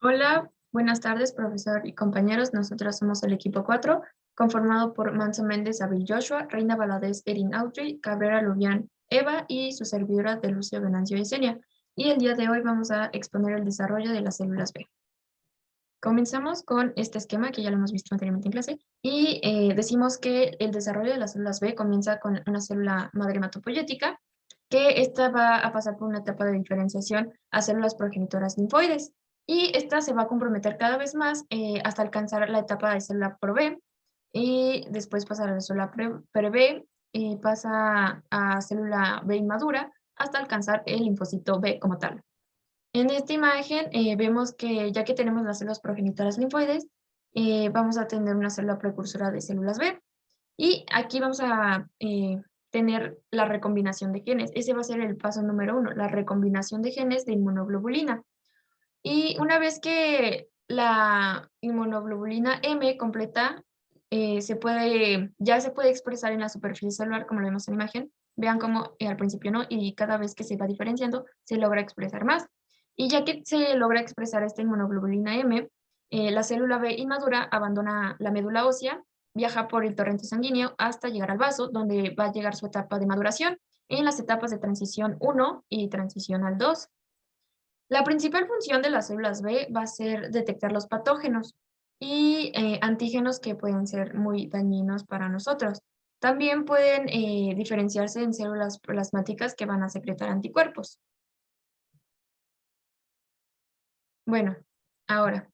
Hola, buenas tardes, profesor y compañeros. Nosotros somos el equipo 4, conformado por Manso Méndez, Abril Joshua, Reina Valadez, Erin Autry, Cabrera Lubián, Eva y su servidora de Lucio Venancio Yesenia. Y el día de hoy vamos a exponer el desarrollo de las células B. Comenzamos con este esquema que ya lo hemos visto anteriormente en clase y decimos que el desarrollo de las células B comienza con una célula madre hematopoyética, que esta va a pasar por una etapa de diferenciación a células progenitoras linfoides. Y esta se va a comprometer cada vez más hasta alcanzar la etapa de célula pro-B, y después pasa a la célula pre-B, y pasa a célula B inmadura, hasta alcanzar el linfocito B como tal. En esta imagen vemos que ya que tenemos las células progenitoras linfoides, vamos a tener una célula precursora de células B. Y aquí vamos a tener la recombinación de genes. Ese va a ser el paso número 1, la recombinación de genes de inmunoglobulina. Y una vez que la inmunoglobulina M completa, ya se puede expresar en la superficie celular, como lo vemos en la imagen. Vean cómo al principio no, y cada vez que se va diferenciando, se logra expresar más. Y ya que se logra expresar esta inmunoglobulina M, la célula B inmadura abandona la médula ósea, viaja por el torrente sanguíneo hasta llegar al vaso, donde va a llegar su etapa de maduración en las etapas de transición 1 y transición al 2. La principal función de las células B va a ser detectar los patógenos y antígenos que pueden ser muy dañinos para nosotros. También pueden diferenciarse en células plasmáticas que van a secretar anticuerpos. Bueno, ahora,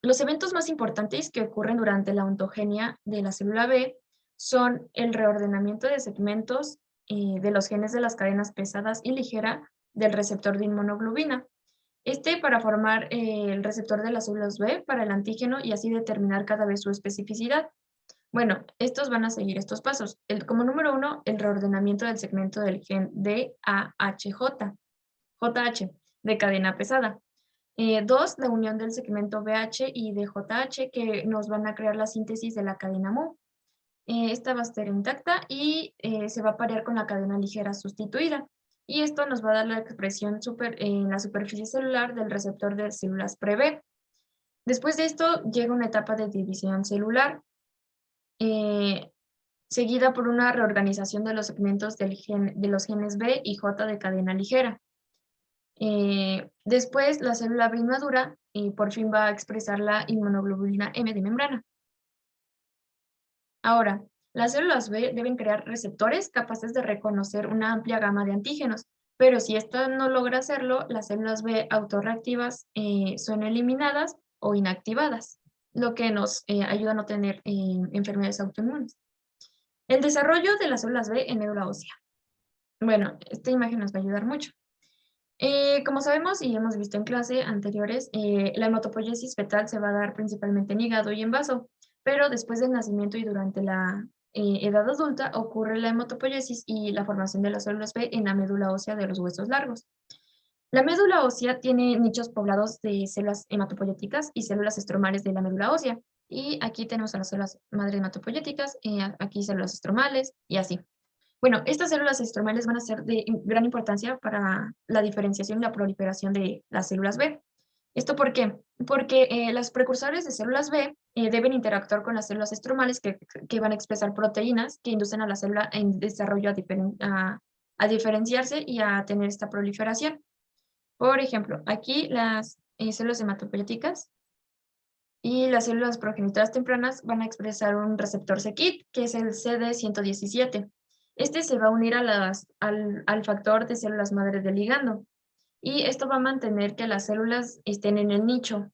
los eventos más importantes que ocurren durante la ontogenia de la célula B son el reordenamiento de segmentos de los genes de las cadenas pesadas y ligera del receptor de inmunoglobina. Para formar el receptor de las células B para el antígeno y así determinar cada vez su especificidad. Bueno, estos van a seguir estos pasos. Como número 1, el reordenamiento del segmento del gen JH, de cadena pesada. 2, la unión del segmento BH y de JH que nos van a crear la síntesis de la cadena MU. Esta va a estar intacta y se va a parear con la cadena ligera sustituida. Y esto nos va a dar la expresión en la superficie celular del receptor de células pre-B. Después de esto llega una etapa de división celular, eh, seguida por una reorganización de los segmentos de los genes B y J de cadena ligera. Después la célula B inmadura por fin va a expresar la inmunoglobulina M de membrana. Ahora, las células B deben crear receptores capaces de reconocer una amplia gama de antígenos, pero si esto no logra hacerlo, las células B autorreactivas son eliminadas o inactivadas, lo que nos ayuda a no tener enfermedades autoinmunes. El desarrollo de las células B en médula ósea. Bueno, esta imagen nos va a ayudar mucho. Como sabemos y hemos visto en clase anteriores, la hematopoiesis fetal se va a dar principalmente en hígado y en vaso, pero después del nacimiento y durante la edad adulta ocurre la hematopoiesis y la formación de las células B en la médula ósea de los huesos largos. La médula ósea tiene nichos poblados de células hematopoyéticas y células estromales de la médula ósea. Y aquí tenemos a las células madre hematopoyéticas, aquí células estromales y así. Bueno, estas células estromales van a ser de gran importancia para la diferenciación y la proliferación de las células B. ¿Esto por qué? Porque los precursores de células B deben interactuar con las células estromales que van a expresar proteínas que inducen a la célula en desarrollo a diferenciarse y a tener esta proliferación. Por ejemplo, aquí las células hematopoyéticas y las células progenitoras tempranas van a expresar un receptor c-KIT, que es el CD117. Este se va a unir al factor de células madre del ligando, y esto va a mantener que las células estén en el nicho.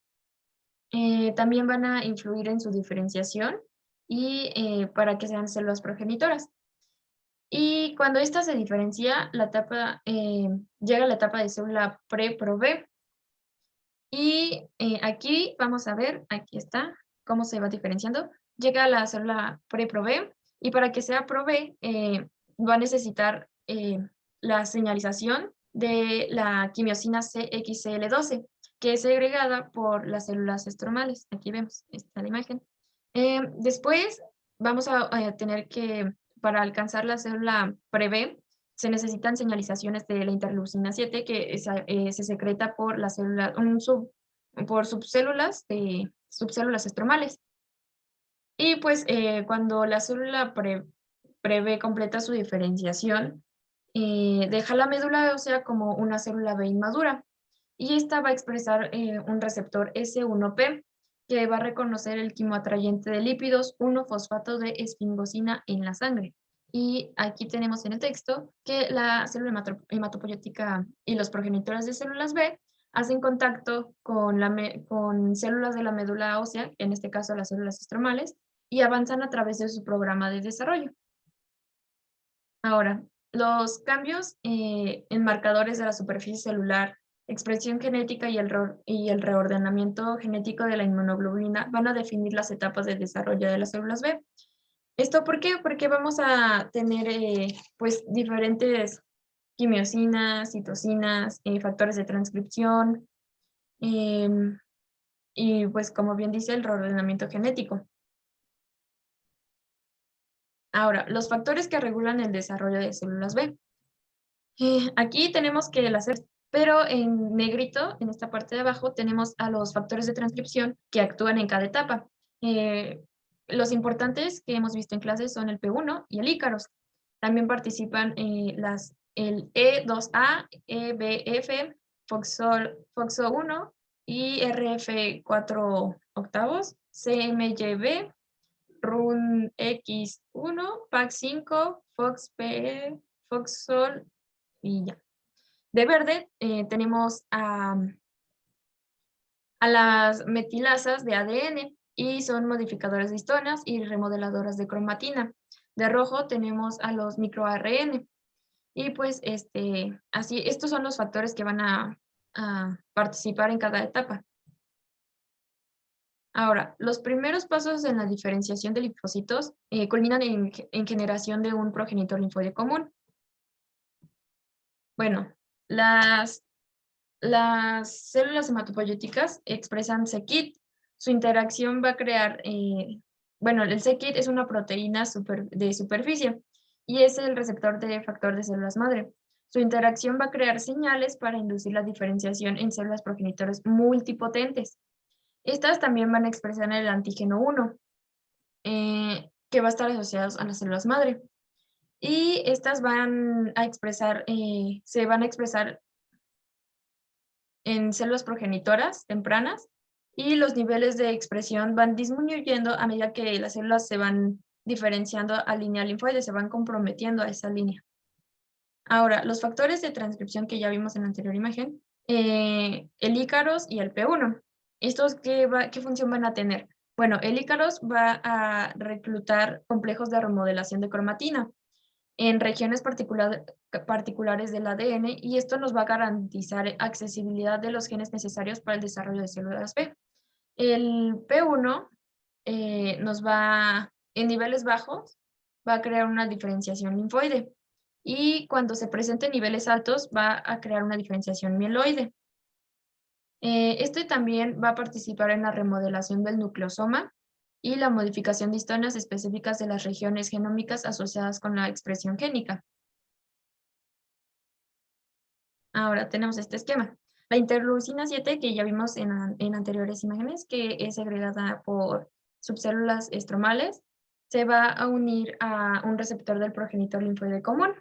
También van a influir en su diferenciación y para que sean células progenitoras. Y cuando esta se diferencia, llega a la etapa de célula pre-pro-B. Y aquí vamos a ver, aquí está, cómo se va diferenciando. Llega a la célula pre-pro-B y para que sea pro-B va a necesitar la señalización de la quimiosina CXCL12, que es segregada por las células estromales. Aquí vemos, esta la imagen. Después vamos a tener que, para alcanzar la célula pre-B, se necesitan señalizaciones de la interleucina 7 que se secreta por la célula, por subcélulas estromales. Y pues cuando la célula prevé completa su diferenciación, deja la médula ósea como una célula B inmadura y esta va a expresar un receptor S1P que va a reconocer el quimoatrayente de lípidos 1-fosfato de esfingosina en la sangre. Y aquí tenemos en el texto que la célula hematopoyética y los progenitores de células B hacen contacto con células de la médula ósea, en este caso las células estromales, y avanzan a través de su programa de desarrollo. Ahora, los cambios en marcadores de la superficie celular, expresión genética y el reordenamiento genético de la inmunoglobulina van a definir las etapas de desarrollo de las células B. ¿Esto por qué? Porque vamos a tener pues diferentes quimiosinas, citocinas, factores de transcripción y pues como bien dice el reordenamiento genético. Ahora, los factores que regulan el desarrollo de células B. Aquí tenemos que pero en negrito, en esta parte de abajo, tenemos a los factores de transcripción que actúan en cada etapa. Los importantes que hemos visto en clase son el P1 y el Ícaros. También participan el E2A, EBF, FOXO1 y RF4 octavos, CMYB, RUNX1, PAC5, FOXPE, FOXOL y ya. De verde tenemos a las metilasas de ADN y son modificadores de histonas y remodeladoras de cromatina. De rojo tenemos a los microARN. Y pues así, estos son los factores que van a participar en cada etapa. Ahora, los primeros pasos en la diferenciación de linfocitos culminan en generación de un progenitor linfoide común. Bueno, las células hematopoyéticas expresan c-KIT. Su interacción va a crear, bueno, el c-KIT es una proteína de superficie y es el receptor de factor de células madre. Su interacción va a crear señales para inducir la diferenciación en células progenitores multipotentes. Estas también van a expresar el antígeno 1, que va a estar asociado a las células madre. Y estas van a expresar, se van a expresar en células progenitoras tempranas y los niveles de expresión van disminuyendo a medida que las células se van diferenciando a línea linfoide, se van comprometiendo a esa línea. Ahora, los factores de transcripción que ya vimos en la anterior imagen, el Ícaros y el P1. ¿Estos qué función van a tener? Bueno, el Ícaros va a reclutar complejos de remodelación de cromatina en regiones particulares del ADN y esto nos va a garantizar accesibilidad de los genes necesarios para el desarrollo de células B. El P1 en niveles bajos, va a crear una diferenciación linfoide y cuando se presenten niveles altos va a crear una diferenciación mieloide. Este también va a participar en la remodelación del nucleosoma y la modificación de histonas específicas de las regiones genómicas asociadas con la expresión génica. Ahora tenemos este esquema. La interleucina 7, que ya vimos en anteriores imágenes, que es segregada por subcélulas estromales, se va a unir a un receptor del progenitor linfoide común.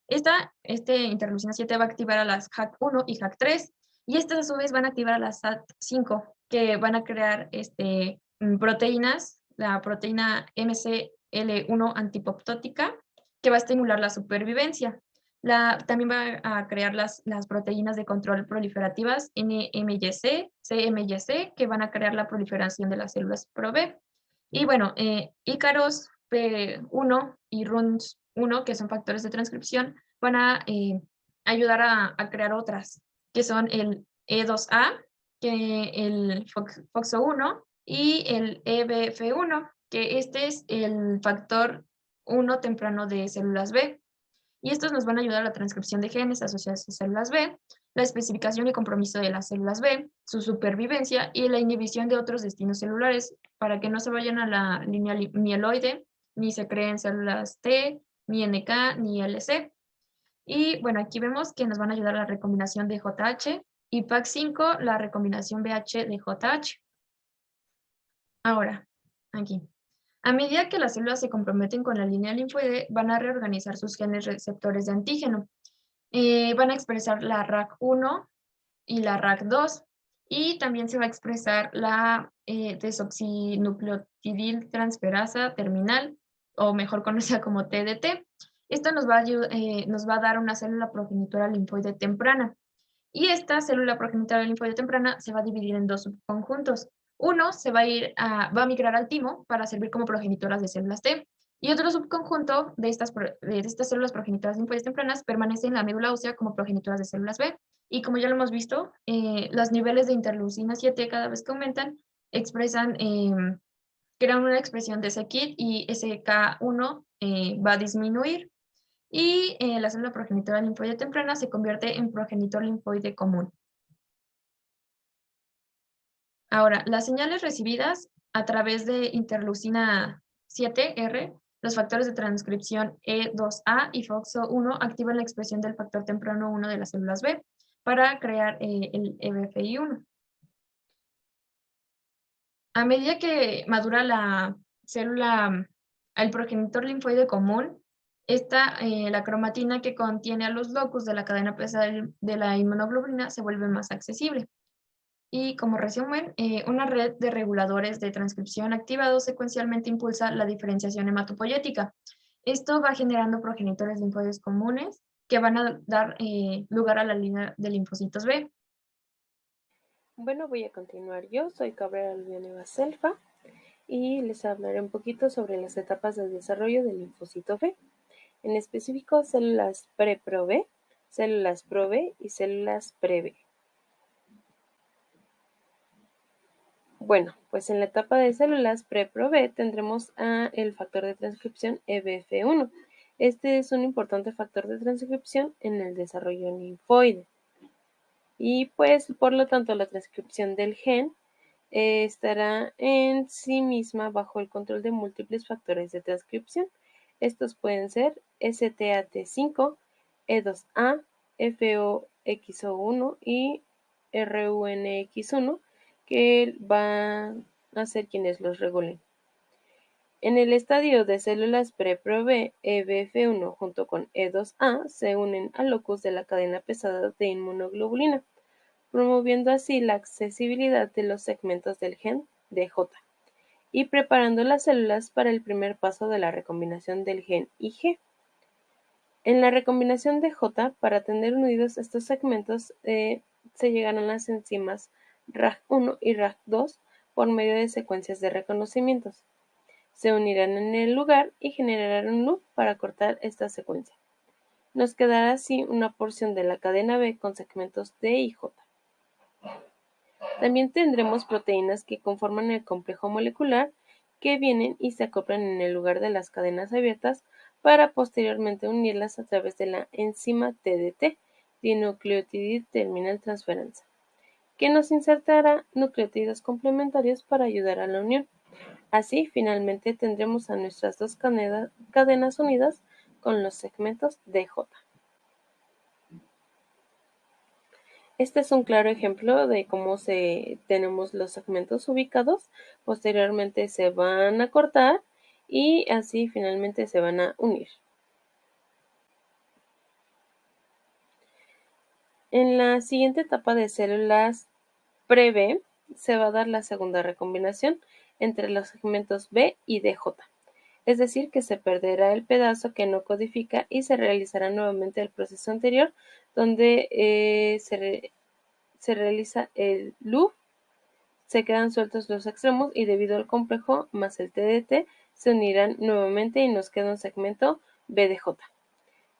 Este interleucina 7 va a activar a las JAK1 y JAK3, y estas a su vez van a activar a las SAT5, que van a crear proteínas, la proteína MCL1 antipoptótica, que va a estimular la supervivencia. También va a crear las proteínas de control proliferativas NMYC, CMYC, que van a crear la proliferación de las células pro-B. Y bueno, Ícaros P1 y RUNX1, que son factores de transcripción, van a ayudar a crear otras, que son el E2A, el FOXO1 y el EBF1, que este es el factor 1 temprano de células B. Y estos nos van a ayudar a la transcripción de genes asociados a células B, la especificación y compromiso de las células B, su supervivencia y la inhibición de otros destinos celulares para que no se vayan a la línea mieloide, ni se creen células T, ni NK, ni LC. Y bueno, aquí vemos que nos van a ayudar a la recombinación de JH y PAC5 la recombinación BH de JH. Ahora, aquí. A medida que las células se comprometen con la línea linfoide, van a reorganizar sus genes receptores de antígeno. Van a expresar la RAC1 y la RAC2, y también se va a expresar la desoxinucleotidil transferasa terminal, o mejor conocida como TDT. Esto nos va a dar una célula progenitora linfoide temprana. Y esta célula progenitora linfoide temprana se va a dividir en dos subconjuntos. Uno va a migrar al timo para servir como progenitoras de células T. Y otro subconjunto de estas células progenitoras linfoides tempranas permanece en la médula ósea como progenitoras de células B. Y como ya lo hemos visto, los niveles de interleucina 7 cada vez que aumentan crean una expresión de ese KIT y ese K1 va a disminuir. Y la célula progenitora linfoide temprana se convierte en progenitor linfoide común. Ahora, las señales recibidas a través de interleucina 7R, los factores de transcripción E2A y FOXO1 activan la expresión del factor temprano 1 de las células B para crear el EBFI1. A medida que madura la célula, el progenitor linfoide común, la cromatina que contiene a los locus de la cadena pesada de la inmunoglobulina se vuelve más accesible. Y como resumen, una red de reguladores de transcripción activados secuencialmente impulsa la diferenciación hematopoyética. Esto va generando progenitores linfoides comunes que van a dar lugar a la línea de linfocitos B. Bueno, voy a continuar yo. Soy Cabrera Villanueva Selfa y les hablaré un poquito sobre las etapas de desarrollo del linfocito B. En específico, células pre-pro B, células pro B y células pre-B. Bueno, pues en la etapa de células pre-pro B tendremos el factor de transcripción EBF1. Este es un importante factor de transcripción en el desarrollo linfoide. Y pues, por lo tanto, la transcripción del gen estará en sí misma bajo el control de múltiples factores de transcripción. Estos pueden ser STAT5, E2A, FOXO1 y RUNX1, que van a ser quienes los regulen. En el estadio de células pre-pro B, EBF1 junto con E2A se unen al locus de la cadena pesada de inmunoglobulina, promoviendo así la accesibilidad de los segmentos del gen DJ y preparando las células para el primer paso de la recombinación del gen IG. En la recombinación de J, para tener unidos estos segmentos, se llegan a las enzimas RAG1 y RAG2 por medio de secuencias de reconocimientos. Se unirán en el lugar y generarán un loop para cortar esta secuencia. Nos quedará así una porción de la cadena B con segmentos D y J. También tendremos proteínas que conforman el complejo molecular que vienen y se acoplan en el lugar de las cadenas abiertas para posteriormente unirlas a través de la enzima TDT, dinucleotide terminal transferasa, que nos insertará nucleótidos complementarios para ayudar a la unión. Así, finalmente tendremos a nuestras dos cadenas unidas con los segmentos DJ. Este es un claro ejemplo de cómo tenemos los segmentos ubicados, posteriormente se van a cortar y así finalmente se van a unir. En la siguiente etapa de células pre-B se va a dar la segunda recombinación entre los segmentos B y DJ, es decir, que se perderá el pedazo que no codifica y se realizará nuevamente el proceso anterior, donde se realiza el loop, se quedan sueltos los extremos y debido al complejo más el TDT se unirán nuevamente y nos queda un segmento BDJ.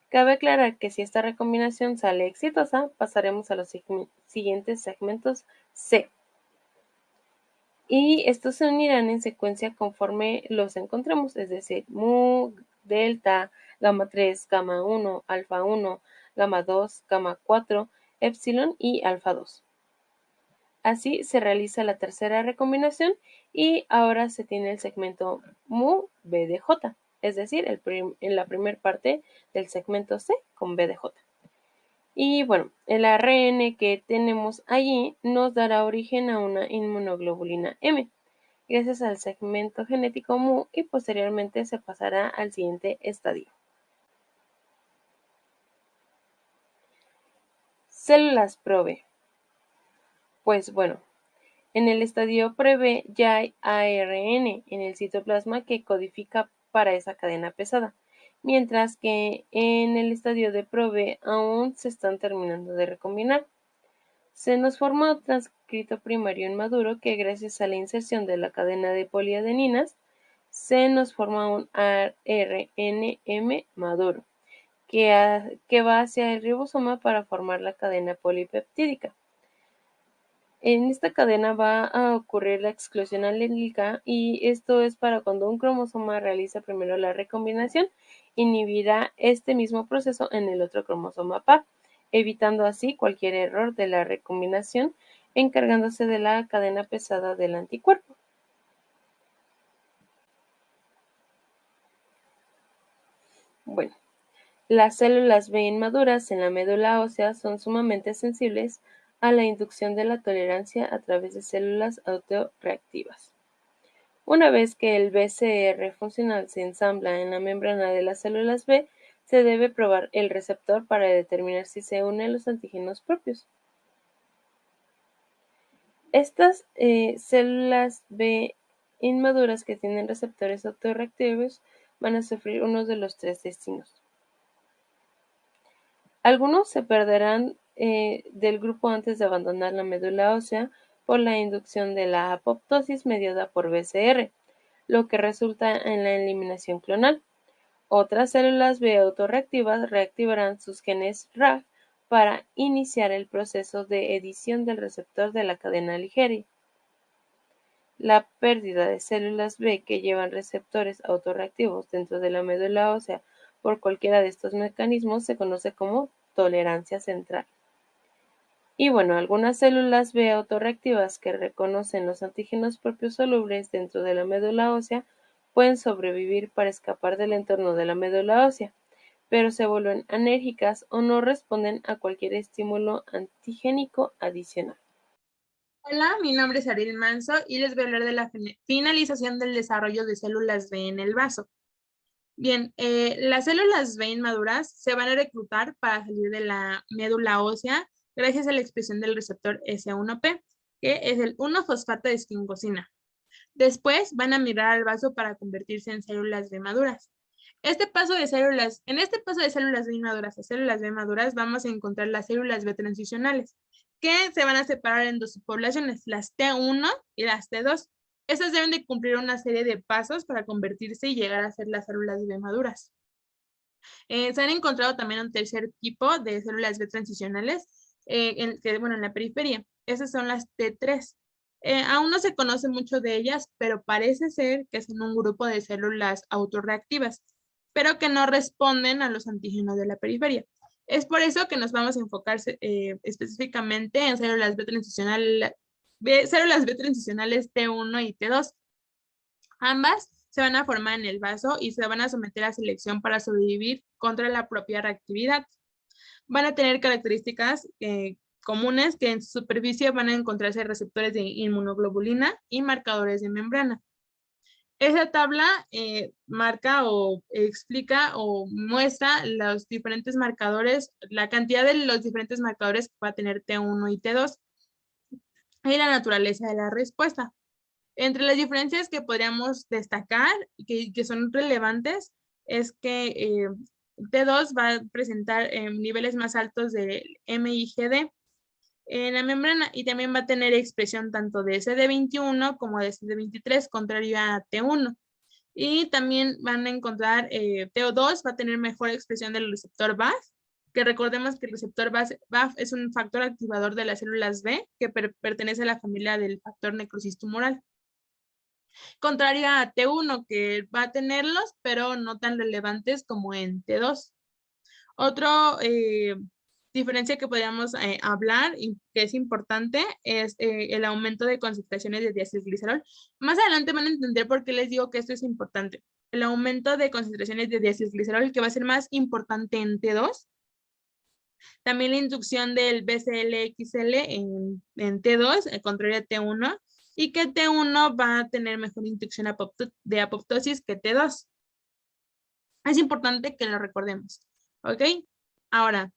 Cabe aclarar que si esta recombinación sale exitosa, pasaremos a los siguientes segmentos C. Y estos se unirán en secuencia conforme los encontremos, es decir, mu, delta, gamma 3, gamma 1, alfa 1, gamma 2, gamma 4, epsilon y alfa 2. Así se realiza la tercera recombinación y ahora se tiene el segmento mu-BDJ, es decir, en la primera parte del segmento C con BDJ. Y bueno, el ARN que tenemos allí nos dará origen a una inmunoglobulina M, gracias al segmento genético MU, y posteriormente se pasará al siguiente estadio. Células ProB. Pues bueno, en el estadio PreB ya hay ARN en el citoplasma que codifica para esa cadena pesada, mientras que en el estadio de ProB aún se están terminando de recombinar. Se nos forma un transcrito primario inmaduro que, gracias a la inserción de la cadena de poliadeninas, se nos forma un ARNM maduro que va hacia el ribosoma para formar la cadena polipeptídica. En esta cadena va a ocurrir la exclusión alélica, y esto es para cuando un cromosoma realiza primero la recombinación, inhibirá este mismo proceso en el otro cromosoma par, evitando así cualquier error de la recombinación, encargándose de la cadena pesada del anticuerpo. Bueno, las células B inmaduras en la médula ósea son sumamente sensibles a la inducción de la tolerancia a través de células autorreactivas. Una vez que el BCR funcional se ensambla en la membrana de las células B, se debe probar el receptor para determinar si se une a los antígenos propios. Estas células B inmaduras que tienen receptores autorreactivos van a sufrir uno de los tres destinos. Algunos se perderán del grupo antes de abandonar la médula ósea por la inducción de la apoptosis mediada por BCR, lo que resulta en la eliminación clonal. Otras células B autorreactivas reactivarán sus genes RAG para iniciar el proceso de edición del receptor de la cadena ligera. La pérdida de células B que llevan receptores autorreactivos dentro de la médula ósea por cualquiera de estos mecanismos se conoce como tolerancia central. Y bueno, algunas células B autorreactivas que reconocen los antígenos propios solubles dentro de la médula ósea pueden sobrevivir para escapar del entorno de la médula ósea, pero se vuelven anérgicas o no responden a cualquier estímulo antigénico adicional. Hola, mi nombre es Ariel Manso y les voy a hablar de la finalización del desarrollo de células B en el vaso. Bien, las células B inmaduras se van a reclutar para salir de la médula ósea gracias a la expresión del receptor S1P, que es el 1-fosfato de esfingosina. Después van a migrar al vaso para convertirse en células B maduras. En este paso de células B inmaduras a células B maduras vamos a encontrar las células B transicionales, que se van a separar en dos subpoblaciones, las T1 y las T2. Estas deben de cumplir una serie de pasos para convertirse y llegar a ser las células B maduras. Se han encontrado también un tercer tipo de células B transicionales en la periferia. Esas son las T3. Aún no se conoce mucho de ellas, pero parece ser que son un grupo de células autorreactivas, pero que no responden a los antígenos de la periferia. Es por eso que nos vamos a enfocar específicamente en células B transicionales T1 y T2. Ambas se van a formar en el vaso y se van a someter a selección para sobrevivir contra la propia reactividad. Van a tener características comunes, que en su superficie van a encontrarse receptores de inmunoglobulina y marcadores de membrana. Esa tabla marca o explica o muestra los diferentes marcadores, la cantidad de los diferentes marcadores que va a tener T1 y T2 y la naturaleza de la respuesta. Entre las diferencias que podríamos destacar y que son relevantes es que T2 va a presentar niveles más altos de MIGD en la membrana, y también va a tener expresión tanto de CD21 como de CD23, contrario a T1. Y también van a encontrar TO2 va a tener mejor expresión del receptor BAF, que recordemos que el receptor BAF es un factor activador de las células B que pertenece a la familia del factor necrosis tumoral. Contrario a T1, que va a tenerlos, pero no tan relevantes como en T2. Otro diferencia que podríamos hablar y que es importante es el aumento de concentraciones de diacilglicerol. Más adelante van a entender por qué les digo que esto es importante. El aumento de concentraciones de diacilglicerol, que va a ser más importante en T2, También la inducción del BCL-XL en T2, el contrario de T1, y que T1 va a tener mejor inducción de apoptosis que T2. Es importante que lo recordemos, ¿ok? Ahora,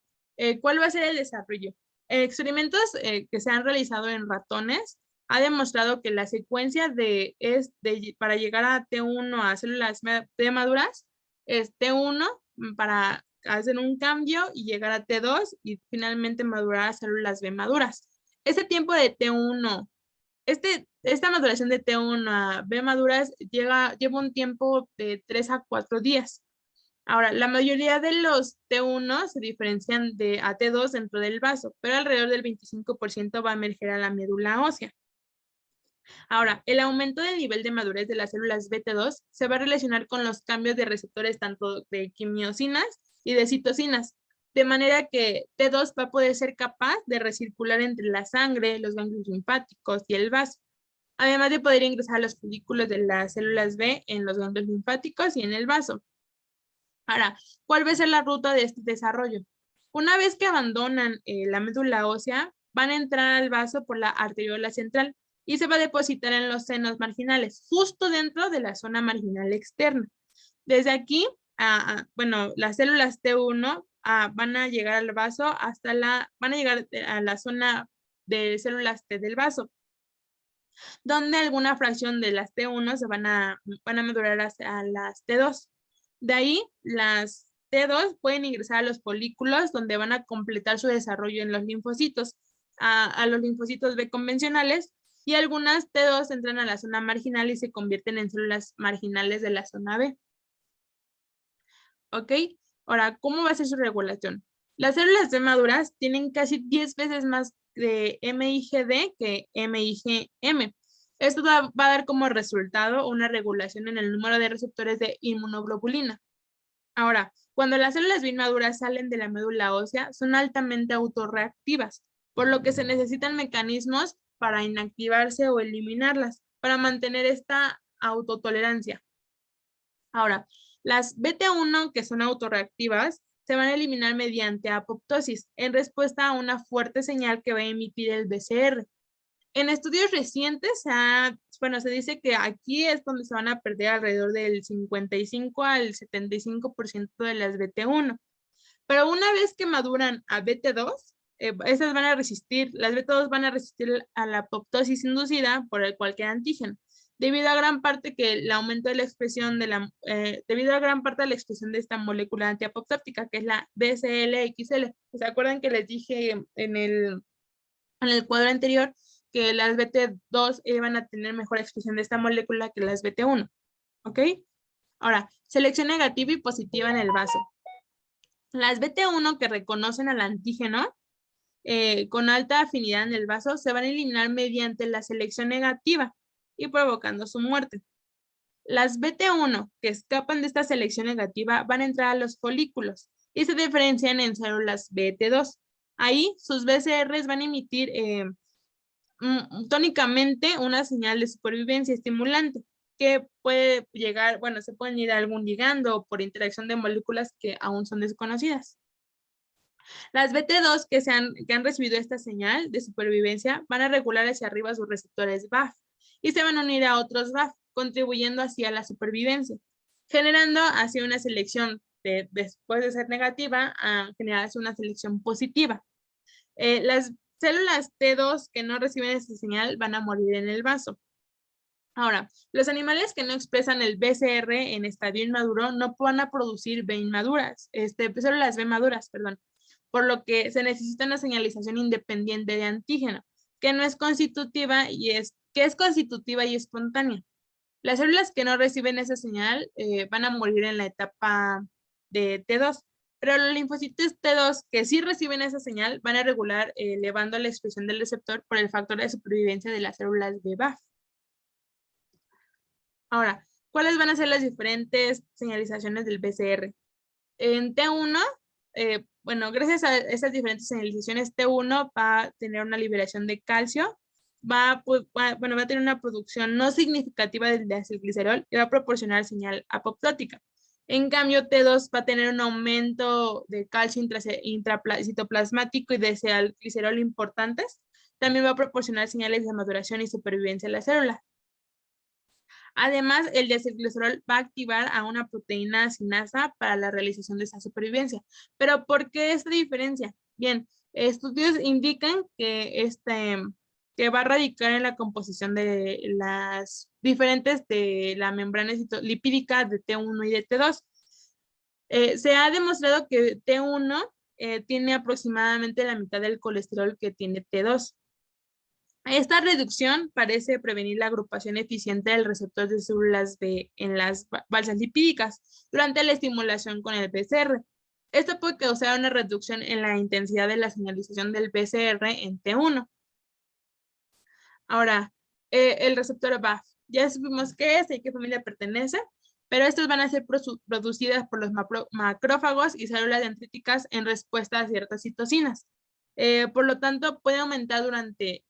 ¿cuál va a ser el desarrollo? Experimentos que se han realizado en ratones ha demostrado que la secuencia para llegar a T1 a células T maduras es T1 para hacer un cambio y llegar a T2 y finalmente madurar a células B maduras. Ese tiempo de T1, esta maduración de T1 a B maduras lleva un tiempo de 3 a 4 días. Ahora, la mayoría de los T1 se diferencian de a T2 dentro del vaso, pero alrededor del 25% va a emerger a la médula ósea. Ahora, el aumento del nivel de madurez de las células BT2 se va a relacionar con los cambios de receptores tanto de quimiosinas y de citocinas, de manera que T2 va a poder ser capaz de recircular entre la sangre, los ganglios linfáticos y el vaso, además de poder ingresar a los folículos de las células B en los ganglios linfáticos y en el vaso. Ahora, ¿cuál va a ser la ruta de este desarrollo? Una vez que abandonan la médula ósea, van a entrar al vaso por la arteriola central y se va a depositar en los senos marginales, justo dentro de la zona marginal externa. Desde aquí, bueno, las células T1 van a llegar al vaso van a llegar a la zona de células T del vaso, donde alguna fracción de las T1 se van a madurar hacia las T2. De ahí, las T2 pueden ingresar a los folículos donde van a completar su desarrollo en los linfocitos, a los linfocitos B convencionales, y algunas T2 entran a la zona marginal y se convierten en células marginales de la zona B. ¿Ok? Ahora, ¿cómo va a ser su regulación? Las células B maduras tienen casi 10 veces más de MIGD que MIGM. Esto va a dar como resultado una regulación en el número de receptores de inmunoglobulina. Ahora, cuando las células bien maduras salen de la médula ósea, son altamente autorreactivas, por lo que se necesitan mecanismos para inactivarse o eliminarlas, para mantener esta autotolerancia. Ahora, las BT1 que son autorreactivas se van a eliminar mediante apoptosis en respuesta a una fuerte señal que va a emitir el BCR. En estudios recientes, se dice que aquí es donde se van a perder alrededor del 55 al 75% de las BT1. Pero una vez que maduran a BT2, esas van a resistir, las BT2 van a resistir a la apoptosis inducida por cualquier antígeno, debido a gran parte que el aumento de la expresión debido a gran parte de la expresión de esta molécula antiapoptótica, que es la BCL-XL. ¿Se acuerdan que les dije en el cuadro anterior que las BT2 iban a tener mejor expresión de esta molécula que las BT1? ¿Ok? Ahora, selección negativa y positiva en el vaso. Las BT1 que reconocen al antígeno con alta afinidad en el vaso se van a eliminar mediante la selección negativa y provocando su muerte. Las BT1 que escapan de esta selección negativa van a entrar a los folículos y se diferencian en células BT2. Ahí sus BCRs van a emitir tónicamente una señal de supervivencia estimulante que puede llegar, bueno, se pueden ir a algún ligando o por interacción de moléculas que aún son desconocidas. Las BT2 que han recibido esta señal de supervivencia van a regular hacia arriba sus receptores BAF y se van a unir a otros BAF, contribuyendo así a la supervivencia, generando así una selección después de ser negativa a generarse una selección positiva. Las células T2 que no reciben esta señal van a morir en el vaso. Ahora, los animales que no expresan el BCR en estadio inmaduro no van a producir B inmaduras, células B maduras, perdón, por lo que se necesita una señalización independiente de antígeno, que es constitutiva y espontánea. Las células que no reciben esa señal van a morir en la etapa de T2, pero los linfocitos T2 que sí reciben esa señal van a regular elevando la expresión del receptor por el factor de supervivencia de las células de BAF. Ahora, ¿cuáles van a ser las diferentes señalizaciones del BCR? En T1, bueno, gracias a esas diferentes señalizaciones, T1 va a tener una liberación de calcio, va a tener una producción no significativa del acilglicerol y va a proporcionar señal apoptótica. En cambio, T2 va a tener un aumento de calcio intracitoplasmático y de glicerol importantes. También va a proporcionar señales de maduración y supervivencia en la célula. Además, el deacilglicerol va a activar a una proteína sinasa para la realización de esa supervivencia. ¿Pero por qué esta diferencia? Bien, estudios indican que va a radicar en la composición de las diferentes de la membrana lipídica de T1 y de T2. Se ha demostrado que T1 tiene aproximadamente la mitad del colesterol que tiene T2. Esta reducción parece prevenir la agrupación eficiente del receptor de células B en las balsas lipídicas durante la estimulación con el BCR. Esto puede causar una reducción en la intensidad de la señalización del BCR en T1. Ahora, el receptor BAF. Ya supimos qué es y a qué familia pertenece, pero estos van a ser producidas por los macrófagos y células dendríticas en respuesta a ciertas citocinas. Por lo tanto, puede aumentar durante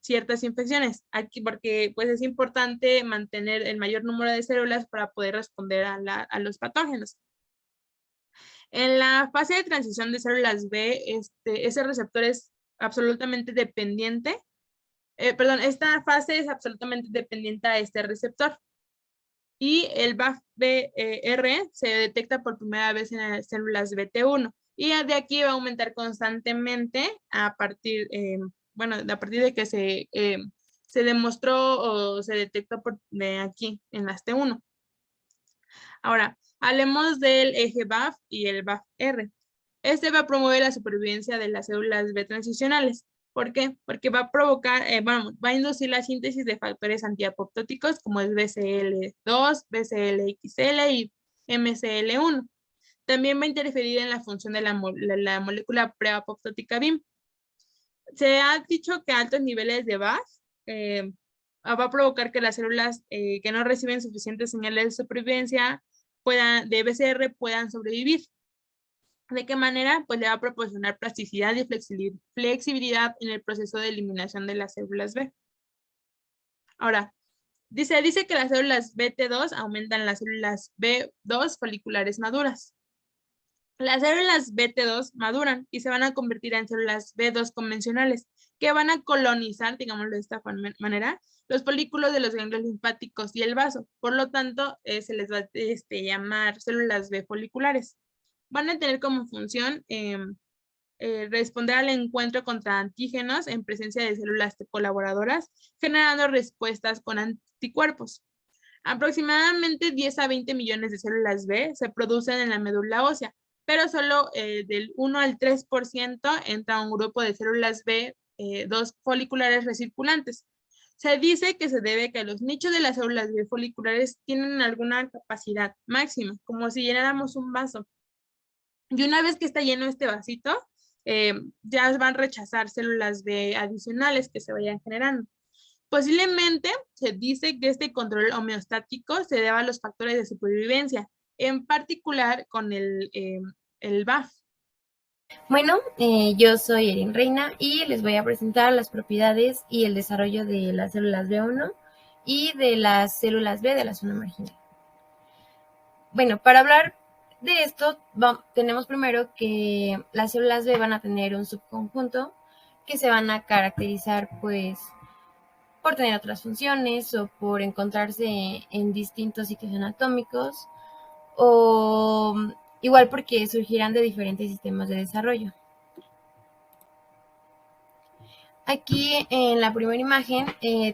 ciertas infecciones. Aquí, porque pues, es importante mantener el mayor número de células para poder responder a los patógenos. En la fase de transición de células B, ese receptor es absolutamente dependiente. Esta fase es absolutamente dependiente a este receptor. Y el BAFF-BR se detecta por primera vez en las células BT1. Y de aquí va a aumentar constantemente a partir de que se demostró o se detectó de aquí en las T1. Ahora, hablemos del eje BAF y el BAFF-R. Este va a promover la supervivencia de las células B transicionales. ¿Por qué? Porque va a provocar, va a inducir la síntesis de factores antiapoptóticos como es BCL2, BCLXL y MCL1. También va a interferir en la función de la molécula preapoptótica BIM. Se ha dicho que altos niveles de BAF va a provocar que las células que no reciben suficientes señales de supervivencia de BCR puedan sobrevivir. ¿De qué manera? Pues le va a proporcionar plasticidad y flexibilidad en el proceso de eliminación de las células B. Ahora, dice que las células BT2 aumentan las células B2 foliculares maduras. Las células BT2 maduran y se van a convertir en células B2 convencionales, que van a colonizar, digámoslo de esta manera, los folículos de los ganglios linfáticos y el vaso. Por lo tanto, se les va a llamar células B foliculares. Van a tener como función responder al encuentro contra antígenos en presencia de células colaboradoras, generando respuestas con anticuerpos. Aproximadamente 10 a 20 millones de células B se producen en la médula ósea, pero solo del 1 al 3% entra a un grupo de células B, dos foliculares recirculantes. Se dice que se debe a que los nichos de las células B foliculares tienen alguna capacidad máxima, como si llenáramos un vaso. Y una vez que está lleno este vasito, ya van a rechazar células B adicionales que se vayan generando. Posiblemente se dice que este control homeostático se deba a los factores de supervivencia, en particular con el BAF. Bueno, yo soy Erin Reina y les voy a presentar las propiedades y el desarrollo de las células B1 y de las células B de la zona marginal. Bueno, para hablar de esto, tenemos primero que las células B van a tener un subconjunto que se van a caracterizar pues por tener otras funciones o por encontrarse en distintos sitios anatómicos o igual porque surgirán de diferentes sistemas de desarrollo. Aquí en la primera imagen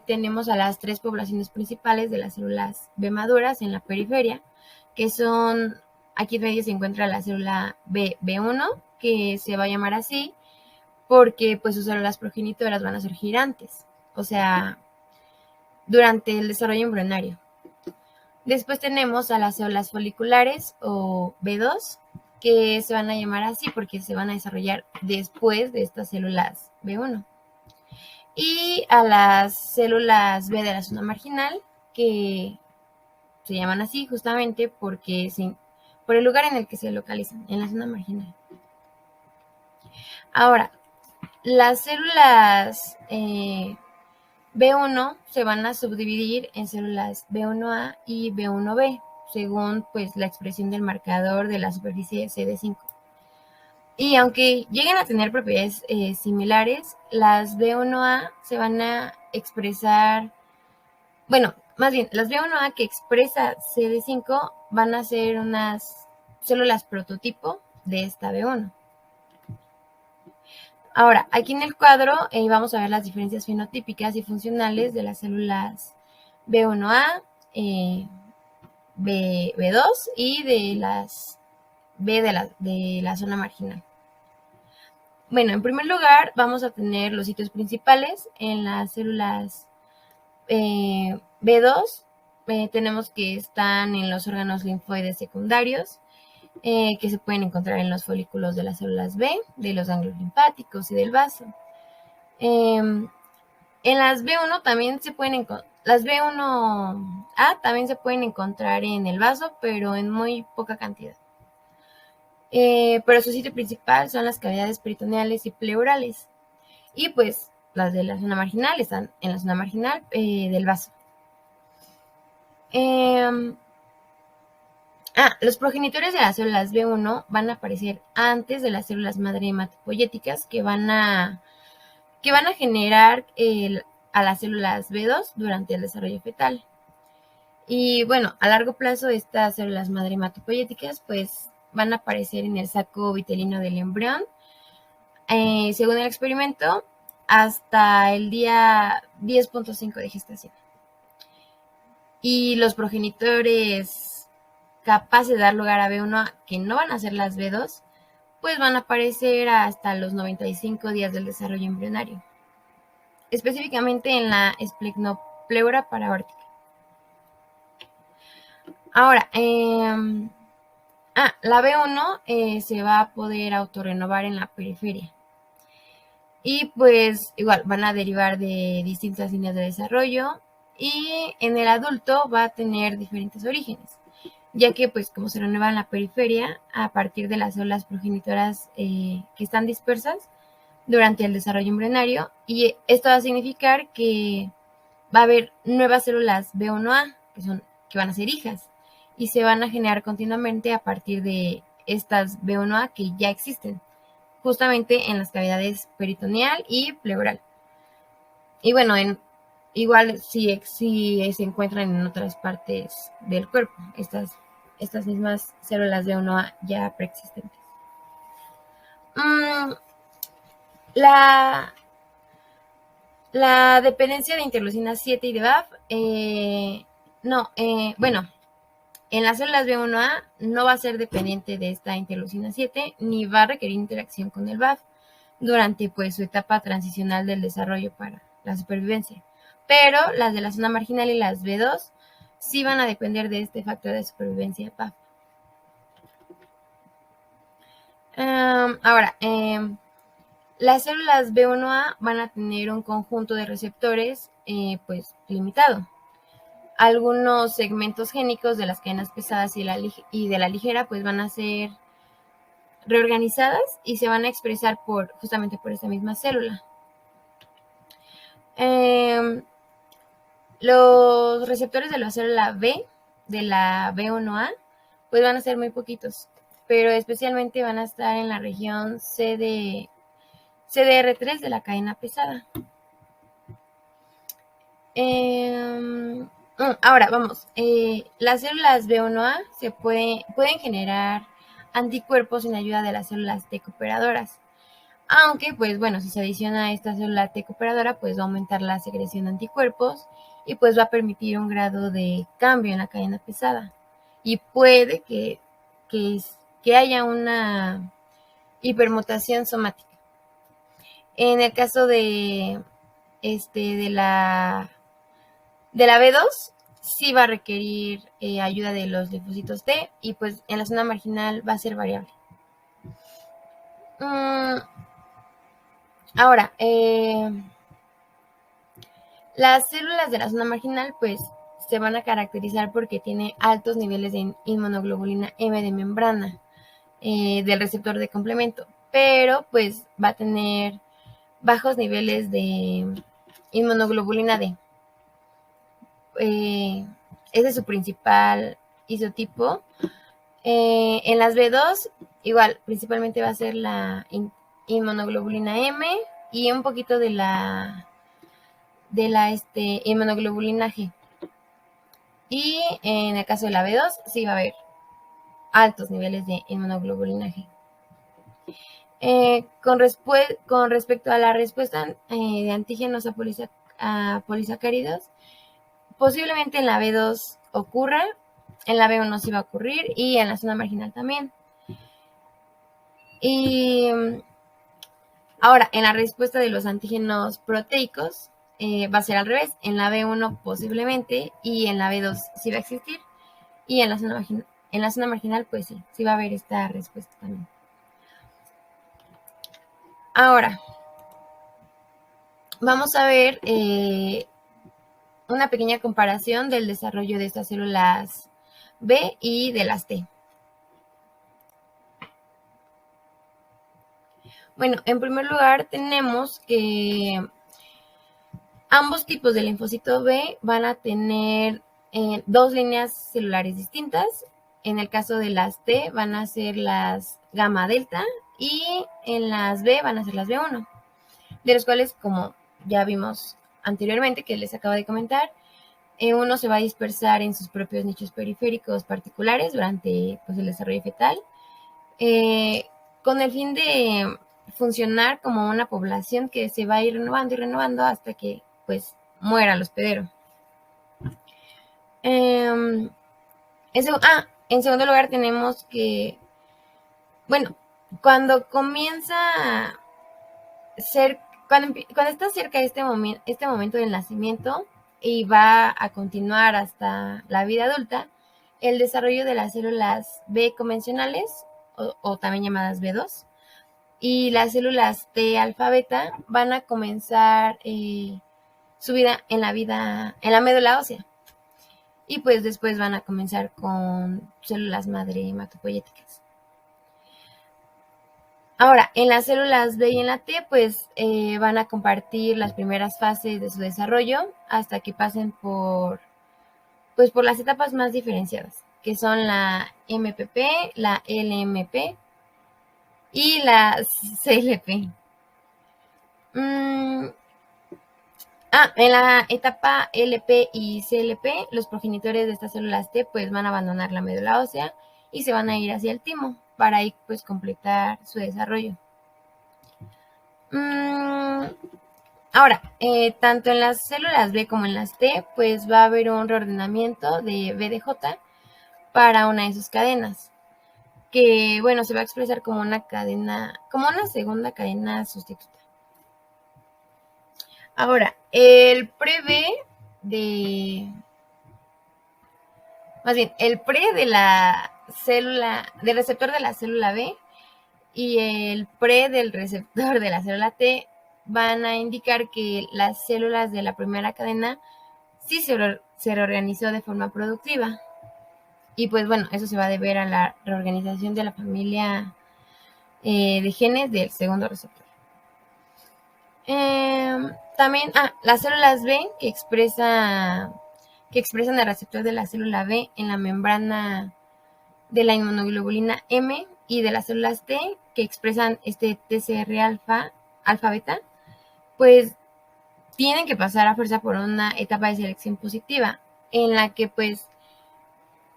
tenemos a las tres poblaciones principales de las células B maduras en la periferia, que son, aquí en medio se encuentra la célula B1, que se va a llamar así porque pues sus células progenitoras van a ser gigantes, o sea, durante el desarrollo embrionario. Después tenemos a las células foliculares o B2, que se van a llamar así porque se van a desarrollar después de estas células B1. Y a las células B de la zona marginal, que se llaman así justamente porque por el lugar en el que se localizan, en la zona marginal. Ahora, las células B1 se van a subdividir en células B1A y B1B. según pues la expresión del marcador de la superficie CD5. Y aunque lleguen a tener propiedades similares, las B1A se van a expresar, bueno, más bien, las B1A que expresa CD5 van a ser unas células prototipo de esta B1. Ahora, aquí en el cuadro vamos a ver las diferencias fenotípicas y funcionales de las células B1A, B2 y de las B de la zona marginal. Bueno, en primer lugar vamos a tener los sitios principales. En las células B2 tenemos que están en los órganos linfoides secundarios, que se pueden encontrar en los folículos de las células B, de los ganglios linfáticos y del vaso. En las B1 también se pueden las B1A también se pueden encontrar en el vaso, pero en muy poca cantidad. Pero su sitio principal son las cavidades peritoneales y pleurales. Y pues las de la zona marginal están en la zona marginal del vaso. Los progenitores de las células B1 van a aparecer antes de las células madre hematopoyéticas que van a generar a las células B2 durante el desarrollo fetal. Y bueno, a largo plazo estas células madre hematopoyéticas pues van a aparecer en el saco vitelino del embrión, según el experimento, hasta el día 10.5 de gestación. Y los progenitores capaces de dar lugar a B1A, que no van a ser las B2, pues van a aparecer hasta los 95 días del desarrollo embrionario, específicamente en la esplenopleuра paraórtica. Ahora, la B1 se va a poder autorrenovar en la periferia. Y pues igual van a derivar de distintas líneas de desarrollo y en el adulto va a tener diferentes orígenes, ya que pues como se renueva en la periferia a partir de las células progenitoras que están dispersas durante el desarrollo embrionario, y esto va a significar que va a haber nuevas células B1A que van a ser hijas y se van a generar continuamente a partir de estas B1A que ya existen, justamente en las cavidades peritoneal y pleural. Y bueno, igual si se encuentran en otras partes del cuerpo, estas mismas células B1A ya preexistentes. La dependencia de interleucina 7 y de BAF, en las células B1A no va a ser dependiente de esta interleucina 7 ni va a requerir interacción con el BAF durante pues su etapa transicional del desarrollo para la supervivencia. Pero las de la zona marginal y las B2 sí van a depender de este factor de supervivencia BAF. Las células B1A van a tener un conjunto de receptores pues limitado. Algunos segmentos génicos de las cadenas pesadas y de la ligera pues van a ser reorganizadas y se van a expresar justamente por esta misma célula. Los receptores de la célula B, de la B1A, pues van a ser muy poquitos, pero especialmente van a estar en la región CDR3 de la cadena pesada. Ahora, vamos. Las células B1A pueden generar anticuerpos sin ayuda de las células T cooperadoras. Aunque, pues bueno, si se adiciona a esta célula T cooperadora, pues va a aumentar la secreción de anticuerpos y pues va a permitir un grado de cambio en la cadena pesada. Y puede que haya una hipermutación somática. En el caso de la B2, sí va a requerir ayuda de los linfocitos T y pues en la zona marginal va a ser variable. Ahora, las células de la zona marginal pues se van a caracterizar porque tiene altos niveles de inmunoglobulina M de membrana del receptor de complemento, pero pues va a tener bajos niveles de inmunoglobulina D. Esa es su principal isotipo. En las B2, igual, principalmente va a ser la inmunoglobulina M y un poquito de la inmunoglobulina G. Y en el caso de la B2, sí va a haber altos niveles de inmunoglobulina G. Con respecto a la respuesta de antígenos a polisacáridos, posiblemente en la B2 ocurra, en la B1 sí va a ocurrir y en la zona marginal también. Y ahora, en la respuesta de los antígenos proteicos, va a ser al revés. En la B1 posiblemente y en la B2 sí va a existir. Y en la zona marginal, pues sí va a haber esta respuesta también. Ahora, vamos a ver una pequeña comparación del desarrollo de estas células B y de las T. Bueno, en primer lugar tenemos que ambos tipos de linfocito B van a tener dos líneas celulares distintas. En el caso de las T van a ser las gamma delta y en las B van a ser las B1, de los cuales, como ya vimos anteriormente, que les acabo de comentar, uno se va a dispersar en sus propios nichos periféricos particulares durante pues, el desarrollo fetal, con el fin de funcionar como una población que se va a ir renovando y renovando hasta que pues muera el hospedero. En segundo lugar tenemos que, bueno, cuando está cerca este momento del nacimiento y va a continuar hasta la vida adulta, el desarrollo de las células B convencionales, o también llamadas B2, y las células T alfa beta van a comenzar su vida en la médula ósea. Y pues después van a comenzar con células madre hematopoyéticas. Ahora, en las células B y en la T, pues van a compartir las primeras fases de su desarrollo hasta que pasen por las etapas más diferenciadas, que son la MPP, la LMP y la CLP. En la etapa LP y CLP, los progenitores de estas células T pues van a abandonar la médula ósea y se van a ir hacia el timo para ahí pues completar su desarrollo. Ahora, tanto en las células B como en las T pues va a haber un reordenamiento de BDJ para una de sus cadenas, que bueno, se va a expresar como una segunda cadena sustituta. Ahora, el pre de la célula, del receptor de la célula B y el pre del receptor de la célula T van a indicar que las células de la primera cadena sí se reorganizó de forma productiva. Y pues bueno, eso se va a deber a la reorganización de la familia de genes del segundo receptor. También, las células B que expresan el receptor de la célula B en la membrana de la inmunoglobulina M y de las células T que expresan este TCR alfa beta, pues tienen que pasar a fuerza por una etapa de selección positiva en la que pues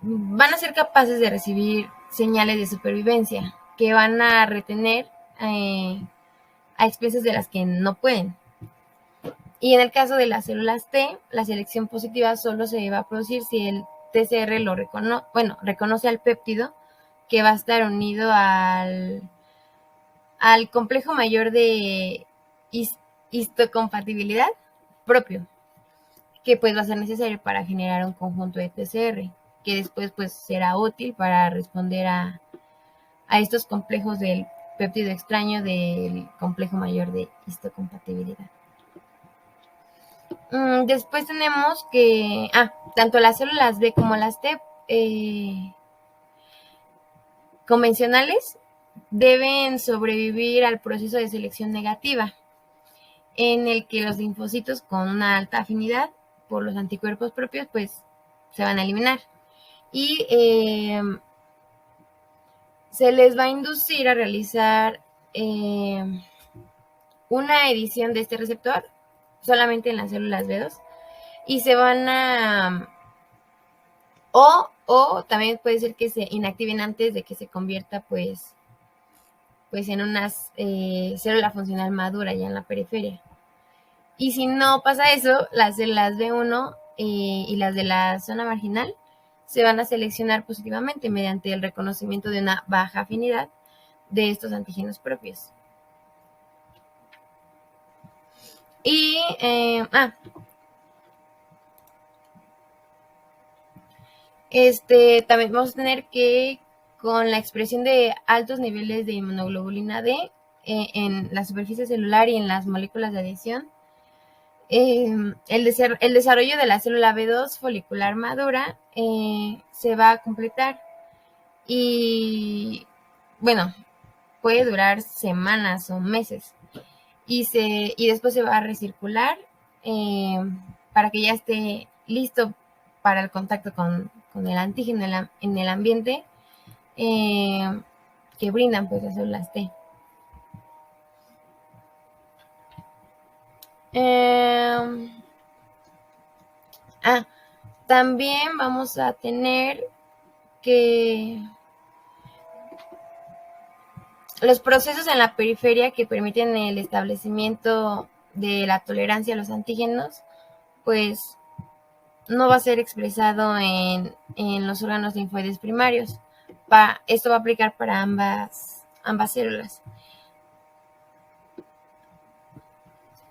van a ser capaces de recibir señales de supervivencia que van a retener a especies de las que no pueden. Y en el caso de las células T, la selección positiva solo se va a producir si el TCR reconoce al péptido que va a estar unido al complejo mayor de histocompatibilidad propio, que pues va a ser necesario para generar un conjunto de TCR, que después pues será útil para responder a estos complejos del péptido extraño del complejo mayor de histocompatibilidad. Después tenemos que tanto las células B como las T convencionales deben sobrevivir al proceso de selección negativa, en el que los linfocitos con una alta afinidad por los anticuerpos propios pues se van a eliminar. y se les va a inducir a realizar una edición de este receptor solamente en las células B2 y se van a... O también puede ser que se inactiven antes de que se convierta pues en una célula funcional madura ya en la periferia. Y si no pasa eso, las células B1 y las de la zona marginal se van a seleccionar positivamente mediante el reconocimiento de una baja afinidad de estos antígenos propios. Y también vamos a tener que con la expresión de altos niveles de inmunoglobulina D en la superficie celular y en las moléculas de adhesión, el desarrollo de la célula B2 folicular madura se va a completar y, bueno, puede durar semanas o meses y después se va a recircular para que ya esté listo para el contacto con el antígeno en el ambiente que brindan pues las células T. También vamos a tener que los procesos en la periferia que permiten el establecimiento de la tolerancia a los antígenos, pues no va a ser expresado en los órganos linfoides primarios. Esto va a aplicar para ambas células.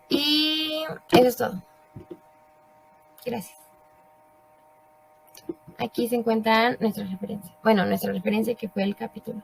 Y eso es todo. Gracias. Aquí se encuentran nuestras referencias. Bueno, nuestra referencia que fue el capítulo.